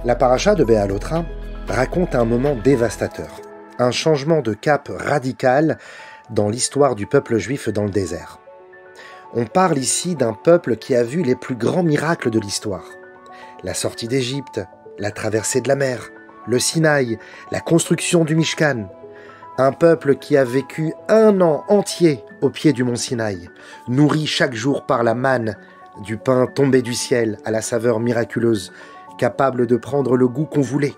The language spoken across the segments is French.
La paracha de Béalotra raconte un moment dévastateur, un changement de cap radical dans l'histoire du peuple juif dans le désert. On parle ici d'un peuple qui a vu les plus grands miracles de l'histoire. La sortie d'Égypte, la traversée de la mer, le Sinaï, la construction du Mishkan. Un peuple qui a vécu 1 an entier au pied du mont Sinaï, nourri chaque jour par la manne, du pain tombé du ciel à la saveur miraculeuse, capable de prendre le goût qu'on voulait.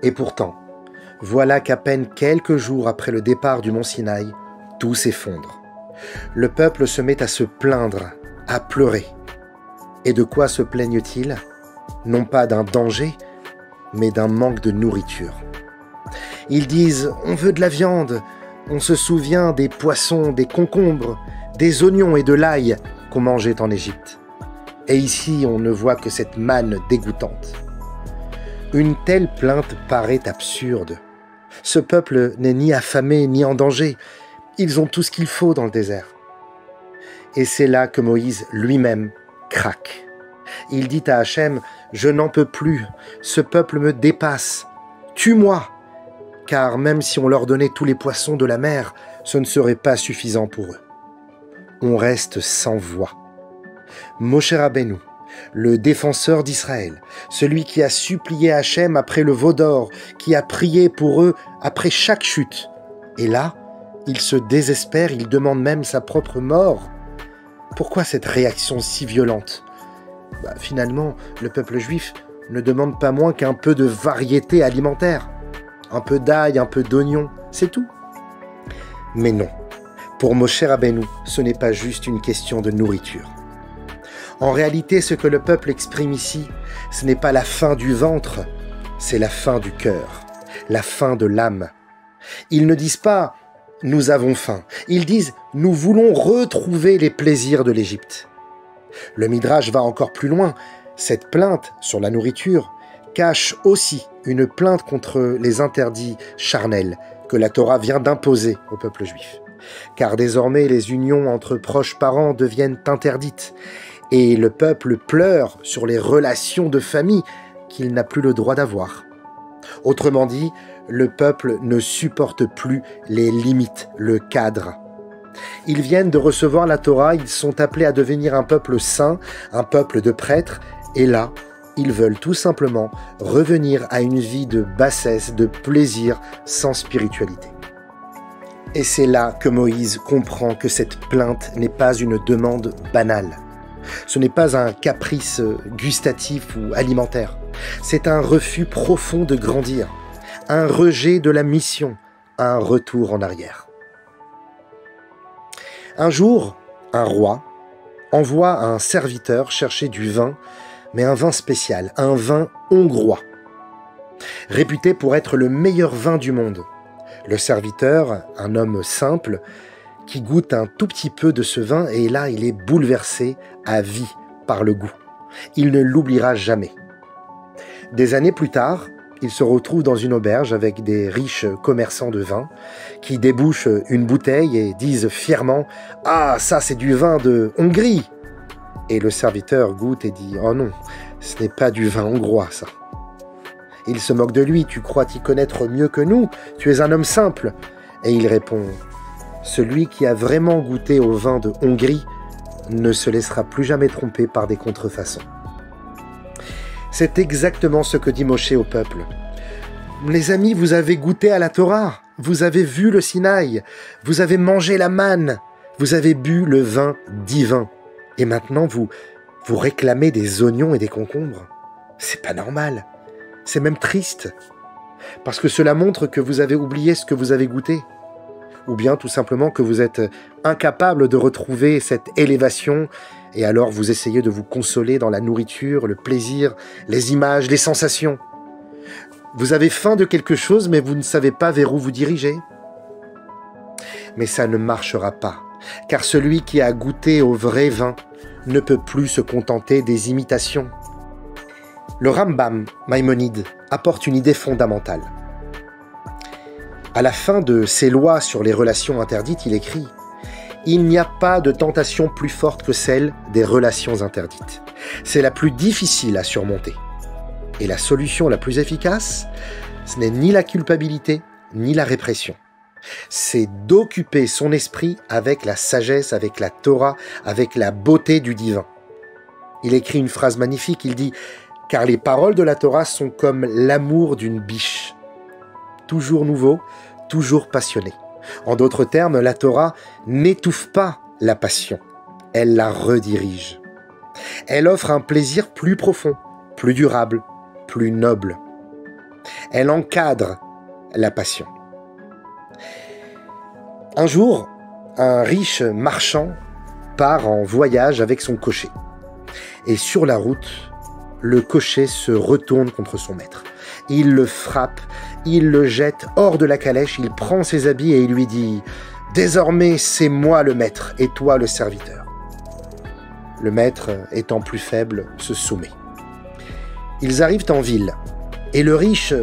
Et pourtant, voilà qu'à peine quelques jours après le départ du mont Sinaï, tout s'effondre. Le peuple se met à se plaindre, à pleurer. Et de quoi se plaignent-ils? Non pas d'un danger, mais d'un manque de nourriture. Ils disent « on veut de la viande », on se souvient des poissons, des concombres, des oignons et de l'ail qu'on mangeait en Égypte. Et ici, on ne voit que cette manne dégoûtante. Une telle plainte paraît absurde. Ce peuple n'est ni affamé ni en danger. Ils ont tout ce qu'il faut dans le désert. Et c'est là que Moïse lui-même craque. Il dit à Hachem « Je n'en peux plus, ce peuple me dépasse, tue-moi !» Car même si on leur donnait tous les poissons de la mer, ce ne serait pas suffisant pour eux. On reste sans voix. Moshe Rabbeinu, le défenseur d'Israël, celui qui a supplié Hachem après le veau d'or, qui a prié pour eux après chaque chute. Et là, il se désespère, il demande même sa propre mort. Pourquoi cette réaction si violente? Finalement, le peuple juif ne demande pas moins qu'un peu de variété alimentaire. Un peu d'ail, un peu d'oignon, c'est tout. Mais non, pour Moshe Rabbeinu, ce n'est pas juste une question de nourriture. En réalité, ce que le peuple exprime ici, ce n'est pas la faim du ventre, c'est la faim du cœur, la faim de l'âme. Ils ne disent pas « nous avons faim », ils disent « nous voulons retrouver les plaisirs de l'Égypte ». Le Midrash va encore plus loin, cette plainte sur la nourriture cache aussi une plainte contre les interdits charnels que la Torah vient d'imposer au peuple juif. Car désormais, les unions entre proches parents deviennent interdites et le peuple pleure sur les relations de famille qu'il n'a plus le droit d'avoir. Autrement dit, le peuple ne supporte plus les limites, le cadre. Ils viennent de recevoir la Torah, ils sont appelés à devenir un peuple saint, un peuple de prêtres, et là, ils veulent tout simplement revenir à une vie de bassesse, de plaisir, sans spiritualité. Et c'est là que Moïse comprend que cette plainte n'est pas une demande banale. Ce n'est pas un caprice gustatif ou alimentaire. C'est un refus profond de grandir, un rejet de la mission, un retour en arrière. Un jour, un roi envoie un serviteur chercher du vin, mais un vin spécial, un vin hongrois, réputé pour être le meilleur vin du monde. Le serviteur, un homme simple, qui goûte un tout petit peu de ce vin, et là, il est bouleversé à vie par le goût. Il ne l'oubliera jamais. Des années plus tard, il se retrouve dans une auberge avec des riches commerçants de vin qui débouchent une bouteille et disent fièrement « Ah, ça c'est du vin de Hongrie !» Et le serviteur goûte et dit « Oh non, ce n'est pas du vin hongrois, ça. » Il se moque de lui « Tu crois t'y connaître mieux que nous? Tu es un homme simple. » Et il répond « Celui qui a vraiment goûté au vin de Hongrie ne se laissera plus jamais tromper par des contrefaçons. » C'est exactement ce que dit Moshe au peuple. « Les amis, vous avez goûté à la Torah, vous avez vu le Sinaï, vous avez mangé la manne, vous avez bu le vin divin. Et maintenant, vous réclamez des oignons et des concombres. C'est pas normal. C'est même triste. Parce que cela montre que vous avez oublié ce que vous avez goûté. Ou bien tout simplement que vous êtes incapable de retrouver cette élévation et alors vous essayez de vous consoler dans la nourriture, le plaisir, les images, les sensations. Vous avez faim de quelque chose, mais vous ne savez pas vers où vous dirigez. Mais ça ne marchera pas. Car celui qui a goûté au vrai vin ne peut plus se contenter des imitations. Le Rambam Maïmonide apporte une idée fondamentale. À la fin de ses lois sur les relations interdites, il écrit « Il n'y a pas de tentation plus forte que celle des relations interdites. C'est la plus difficile à surmonter. Et la solution la plus efficace, ce n'est ni la culpabilité, ni la répression. C'est d'occuper son esprit avec la sagesse, avec la Torah, avec la beauté du divin. Il écrit une phrase magnifique, il dit « Car les paroles de la Torah sont comme l'amour d'une biche, toujours nouveau, toujours passionné. » En d'autres termes, la Torah n'étouffe pas la passion, elle la redirige. Elle offre un plaisir plus profond, plus durable, plus noble. Elle encadre la passion. Un jour, un riche marchand part en voyage avec son cocher. Et sur la route, le cocher se retourne contre son maître. Il le frappe, il le jette hors de la calèche, il prend ses habits et il lui dit « Désormais, c'est moi le maître et toi le serviteur. » Le maître, étant plus faible, se soumet. Ils arrivent en ville et le riche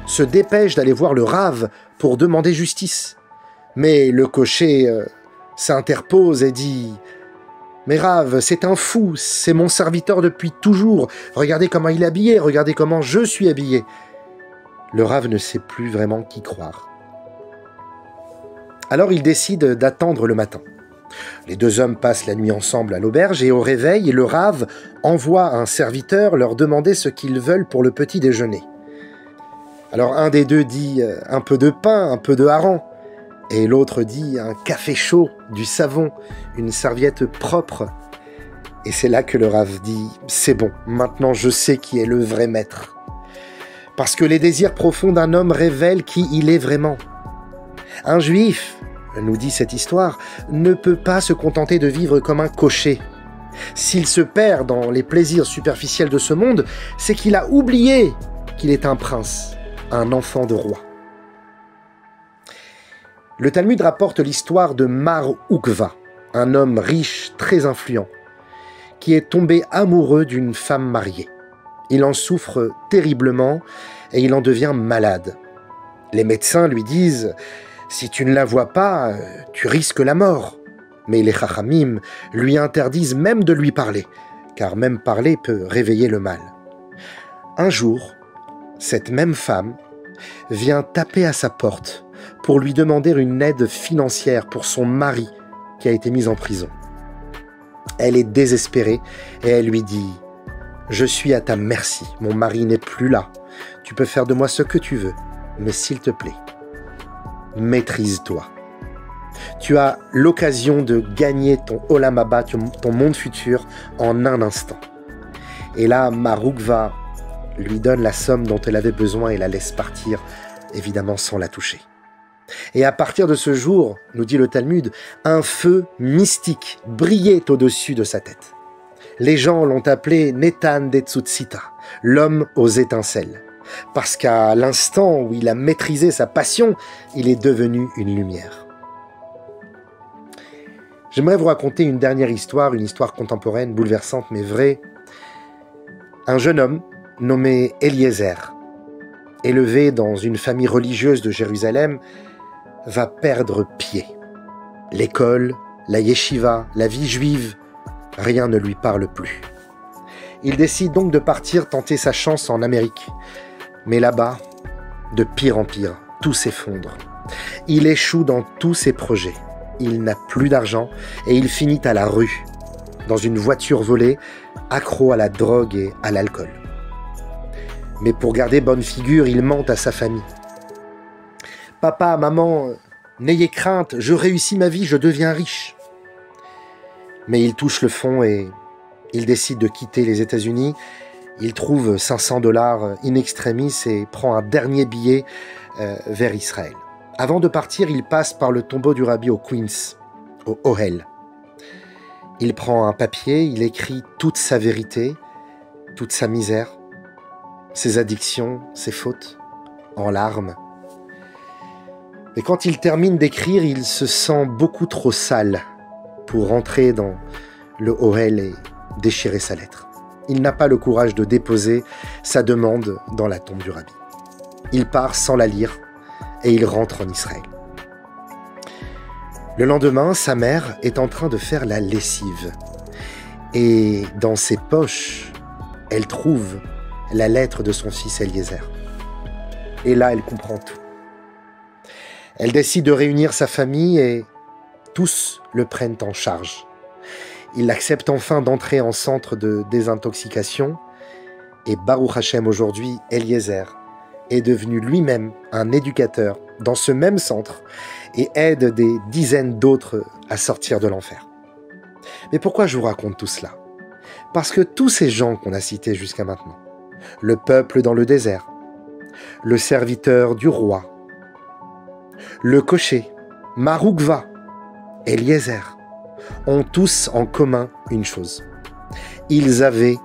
se dépêche d'aller voir le rave pour demander justice. Mais le cocher s'interpose et dit « Mais Rave, c'est un fou, c'est mon serviteur depuis toujours. Regardez comment il est habillé, regardez comment je suis habillé. » Le Rave ne sait plus vraiment qui croire. Alors il décide d'attendre le matin. Les deux hommes passent la nuit ensemble à l'auberge et au réveil, le Rave envoie un serviteur leur demander ce qu'ils veulent pour le petit déjeuner. Alors un des deux dit « Un peu de pain, un peu de hareng ». Et l'autre dit un café chaud, du savon, une serviette propre. Et c'est là que le Rav dit « C'est bon, maintenant je sais qui est le vrai maître. » Parce que les désirs profonds d'un homme révèlent qui il est vraiment. Un juif, nous dit cette histoire, ne peut pas se contenter de vivre comme un cocher. S'il se perd dans les plaisirs superficiels de ce monde, c'est qu'il a oublié qu'il est un prince, un enfant de roi. Le Talmud rapporte l'histoire de Mar Ukva, un homme riche, très influent, qui est tombé amoureux d'une femme mariée. Il en souffre terriblement et il en devient malade. Les médecins lui disent « Si tu ne la vois pas, tu risques la mort ». Mais les Chachamim lui interdisent même de lui parler, car même parler peut réveiller le mal. Un jour, cette même femme vient taper à sa porte pour lui demander une aide financière pour son mari qui a été mis en prison. Elle est désespérée et elle lui dit « Je suis à ta merci, mon mari n'est plus là. Tu peux faire de moi ce que tu veux, mais s'il te plaît, maîtrise-toi. Tu as l'occasion de gagner ton Olam Haba, ton monde futur, en un instant. » Et là, Mar Ukva lui donne la somme dont elle avait besoin et la laisse partir, évidemment sans la toucher. Et à partir de ce jour, nous dit le Talmud, un feu mystique brillait au-dessus de sa tête. Les gens l'ont appelé Netan de Tzutzita, l'homme aux étincelles, parce qu'à l'instant où il a maîtrisé sa passion, il est devenu une lumière. J'aimerais vous raconter une dernière histoire, une histoire contemporaine, bouleversante mais vraie. Un jeune homme nommé Eliezer, élevé dans une famille religieuse de Jérusalem, va perdre pied. L'école, la yeshiva, la vie juive, rien ne lui parle plus. Il décide donc de partir tenter sa chance en Amérique. Mais là-bas, de pire en pire, tout s'effondre. Il échoue dans tous ses projets. Il n'a plus d'argent et il finit à la rue, dans une voiture volée, accro à la drogue et à l'alcool. Mais pour garder bonne figure, il ment à sa famille. « Papa, maman, n'ayez crainte, je réussis ma vie, je deviens riche. » Mais il touche le fond et il décide de quitter les États-Unis. Il trouve $500 in extremis et prend un dernier billet vers Israël. Avant de partir, il passe par le tombeau du rabbi au Queens, au Ohel. Il prend un papier, il écrit toute sa vérité, toute sa misère, ses addictions, ses fautes, en larmes. Et quand il termine d'écrire, il se sent beaucoup trop sale pour rentrer dans le Ohel et déchirer sa lettre. Il n'a pas le courage de déposer sa demande dans la tombe du rabbi. Il part sans la lire et il rentre en Israël. Le lendemain, sa mère est en train de faire la lessive. Et dans ses poches, elle trouve la lettre de son fils Eliezer. Et là, elle comprend tout. Elle décide de réunir sa famille et tous le prennent en charge. Il accepte enfin d'entrer en centre de désintoxication et Baruch Hashem aujourd'hui, Eliezer est devenu lui-même un éducateur dans ce même centre et aide des dizaines d'autres à sortir de l'enfer. Mais pourquoi je vous raconte tout cela? Parce que tous ces gens qu'on a cités jusqu'à maintenant, le peuple dans le désert, le serviteur du roi, le cocher, Maroukva, Eliezer, ont tous en commun une chose. Ils avaient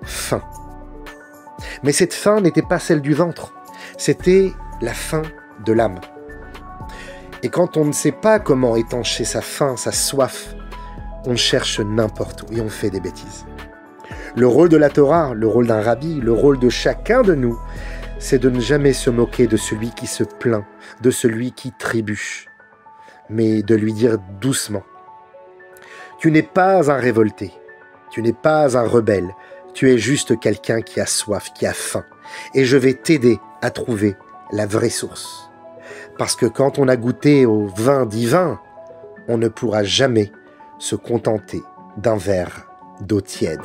faim. Mais cette faim n'était pas celle du ventre, c'était la faim de l'âme. Et quand on ne sait pas comment étancher sa faim, sa soif, on cherche n'importe où et on fait des bêtises. Le rôle de la Torah, le rôle d'un rabbi, le rôle de chacun de nous, c'est de ne jamais se moquer de celui qui se plaint, de celui qui trébuche, mais de lui dire doucement: tu n'es pas un révolté, tu n'es pas un rebelle, tu es juste quelqu'un qui a soif, qui a faim, et je vais t'aider à trouver la vraie source. Parce que quand on a goûté au vin divin, on ne pourra jamais se contenter d'un verre d'eau tiède.